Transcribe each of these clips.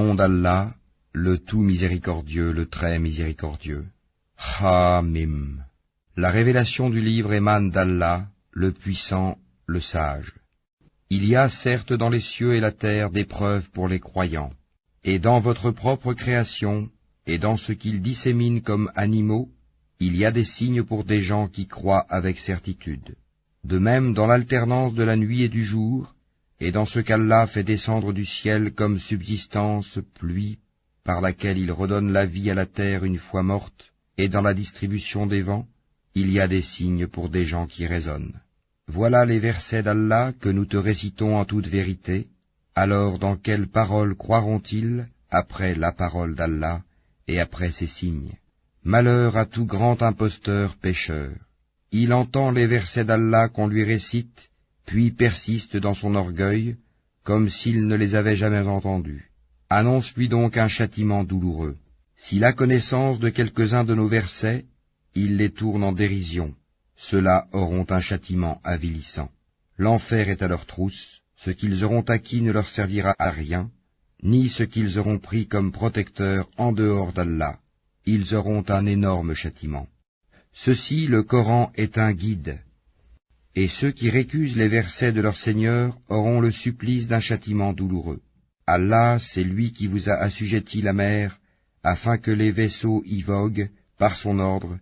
nom d'Allah, le tout miséricordieux, le très miséricordieux. Hamim. La révélation du livre émane d'Allah, le puissant, le sage. Il y a certes dans les cieux et la terre des preuves pour les croyants, et dans votre propre création, et dans ce qu'ils disséminent comme animaux, il y a des signes pour des gens qui croient avec certitude. De même dans l'alternance de la nuit et du jour, et dans ce qu'Allah fait descendre du ciel comme subsistance, pluie, par laquelle il redonne la vie à la terre une fois morte, et dans la distribution des vents, il y a des signes pour des gens qui raisonnent. Voilà les versets d'Allah que nous te récitons en toute vérité. Alors dans quelle parole croiront-ils après la parole d'Allah et après ces signes? Malheur à tout grand imposteur pécheur. Il entend les versets d'Allah qu'on lui récite, puis persiste dans son orgueil, comme s'il ne les avait jamais entendus. Annonce-lui donc un châtiment douloureux. S'il a connaissance de quelques-uns de nos versets, il les tourne en dérision. Ceux-là auront un châtiment avilissant. L'enfer est à leur trousse, ce qu'ils auront acquis ne leur servira à rien, ni ce qu'ils auront pris comme protecteur en dehors d'Allah. Ils auront un énorme châtiment. Ceci, le Coran, est un guide, et ceux qui récusent les versets de leur Seigneur auront le supplice d'un châtiment douloureux. Allah, c'est lui qui vous a assujetti la mer, afin que les vaisseaux y voguent par son ordre,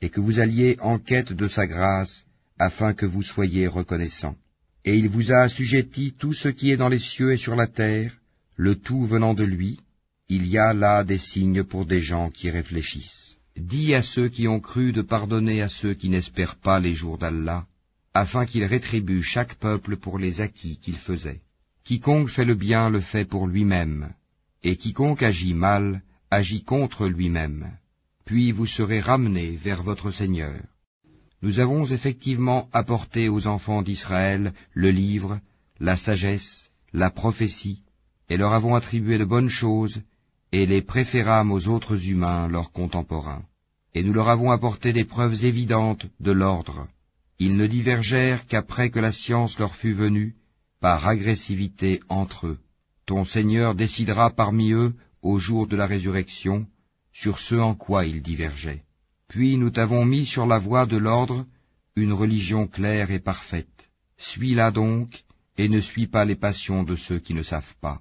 et que vous alliez en quête de sa grâce, afin que vous soyez reconnaissants. Et il vous a assujetti tout ce qui est dans les cieux et sur la terre, le tout venant de lui. Il y a là des signes pour des gens qui réfléchissent. Dis à ceux qui ont cru de pardonner à ceux qui n'espèrent pas les jours d'Allah, afin qu'il rétribue chaque peuple pour les acquis qu'il faisait. Quiconque fait le bien le fait pour lui-même, et quiconque agit mal, agit contre lui-même. Puis vous serez ramenés vers votre Seigneur. Nous avons effectivement apporté aux enfants d'Israël le livre, la sagesse, la prophétie, et leur avons attribué de bonnes choses, et les préférâmes aux autres humains, leurs contemporains. Et nous leur avons apporté des preuves évidentes de l'ordre. Ils ne divergèrent qu'après que la science leur fut venue, par agressivité entre eux. Ton Seigneur décidera parmi eux, au jour de la résurrection, sur ce en quoi ils divergeaient. Puis nous t'avons mis sur la voie de l'ordre, une religion claire et parfaite. Suis-la donc, et ne suis pas les passions de ceux qui ne savent pas.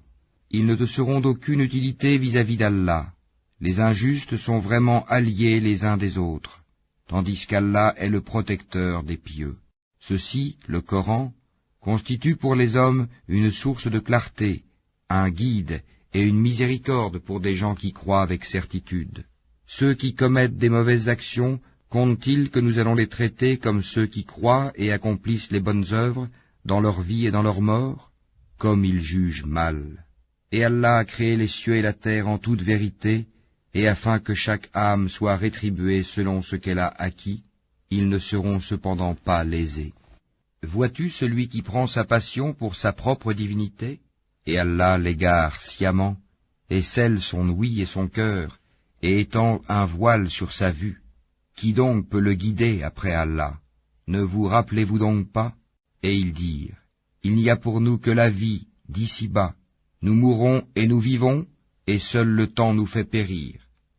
Ils ne te seront d'aucune utilité vis-à-vis d'Allah. Les injustes sont vraiment alliés les uns des autres, tandis qu'Allah est le protecteur des pieux. Ceci, le Coran, constitue pour les hommes une source de clarté, un guide et une miséricorde pour des gens qui croient avec certitude. Ceux qui commettent des mauvaises actions, comptent-ils que nous allons les traiter comme ceux qui croient et accomplissent les bonnes œuvres dans leur vie et dans leur mort? Comme ils jugent mal. Et Allah a créé les cieux et la terre en toute vérité, et afin que chaque âme soit rétribuée selon ce qu'elle a acquis, ils ne seront cependant pas lésés. Vois-tu celui qui prend sa passion pour sa propre divinité, et Allah l'égare sciemment, et scelle son ouïe et son cœur, et étend un voile sur sa vue? Qui donc peut le guider après Allah? Ne vous rappelez-vous donc pas? Et ils dirent, il n'y a pour nous que la vie d'ici-bas. Nous mourons et nous vivons, et seul le temps nous fait périr.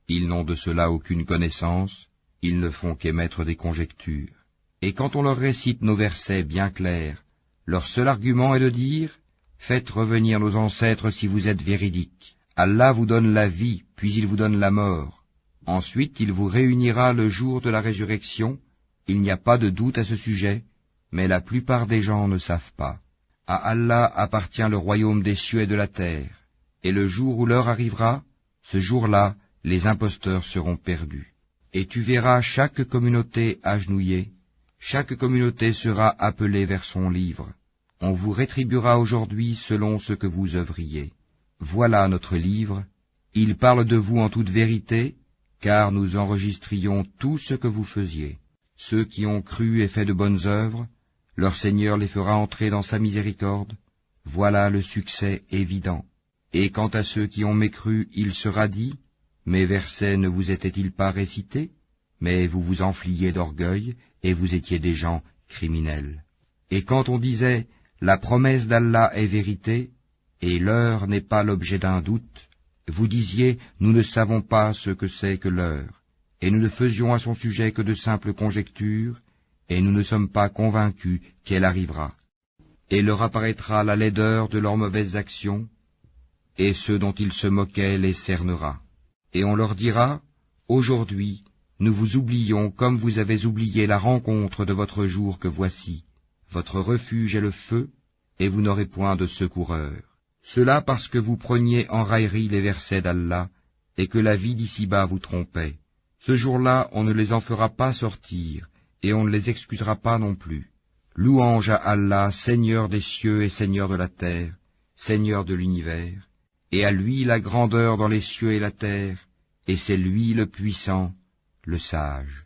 Ils n'ont de cela aucune connaissance, ils ne font qu'émettre des conjectures. Et quand on leur récite nos versets bien clairs, leur seul argument est de dire, faites revenir nos ancêtres si vous êtes véridiques. Allah vous donne la vie, puis il vous donne la mort. Ensuite il vous réunira le jour de la résurrection. Il n'y a pas de doute à ce sujet, mais la plupart des gens ne savent pas. À Allah appartient le royaume des cieux et de la terre, et le jour où l'heure arrivera, ce jour-là, les imposteurs seront perdus. Et tu verras chaque communauté agenouillée, chaque communauté sera appelée vers son livre. On vous rétribuera aujourd'hui selon ce que vous œuvriez. Voilà notre livre, il parle de vous en toute vérité, car nous enregistrions tout ce que vous faisiez. Ceux qui ont cru et fait de bonnes œuvres, leur Seigneur les fera entrer dans sa miséricorde. Voilà le succès évident. Et quant à ceux qui ont mécru, il sera dit, mes versets ne vous étaient-ils pas récités? Mais vous vous enfliez d'orgueil, et vous étiez des gens criminels. Et quand on disait, la promesse d'Allah est vérité, et l'heure n'est pas l'objet d'un doute, Vous disiez, nous ne savons pas ce que c'est que l'heure, et nous ne faisions à son sujet que de simples conjectures, et nous ne sommes pas convaincus qu'elle arrivera. Et leur apparaîtra la laideur de leurs mauvaises actions, et ceux dont ils se moquaient les cernera. Et on leur dira, aujourd'hui, nous vous oublions comme vous avez oublié la rencontre de votre jour que voici. Votre refuge est le feu, et vous n'aurez point de secoureur. Cela parce que vous preniez en raillerie les versets d'Allah, et que la vie d'ici-bas vous trompait. Ce jour-là, on ne les en fera pas sortir, et on ne les excusera pas non plus. Louange à Allah, Seigneur des cieux et Seigneur de la terre, Seigneur de l'univers, et à lui la grandeur dans les cieux et la terre, et c'est lui le puissant, le sage.